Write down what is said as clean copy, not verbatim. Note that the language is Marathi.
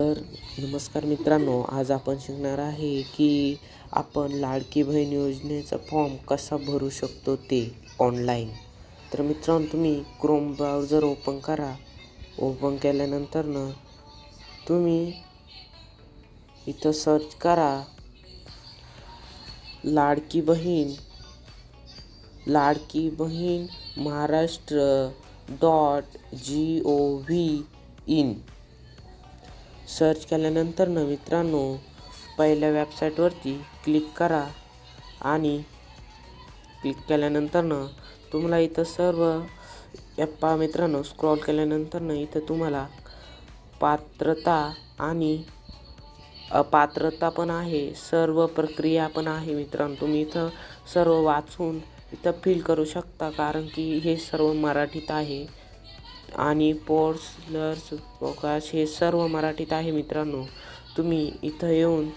तर नमस्कार मित्रांनो, आज आपण शिकणार आहे की आपण लाडकी बहीण योजनेचा फॉर्म कसा भरू शकतो ते ऑनलाईन. तर मित्रांनो, तुम्ही क्रोम ब्राउझर ओपन करा. ओपन केल्यानंतर तुम्ही इथं सर्च करा लाडकी बहीण महाराष्ट्र .gov.in. सर्च केल्यानंतर मित्रांनो, पहिल्या वेबसाईटवरती क्लिक करा आणि क्लिक केल्यानंतर तुम्हाला इथं सर्व मित्रांनो, स्क्रॉल केल्यानंतर इथं तुम्हाला पात्रता आणि अपात्रता पण आहे, सर्व प्रक्रिया पण आहे मित्रांनो. तुम्ही इथं सर्व वाचून इथं फिल करू शकता, कारण की हे सर्व मराठीत आहे आणि पोर्ट्स अवकाश हे सर्व मराठीत आहे मित्रांनो. तुम्ही इथं येऊन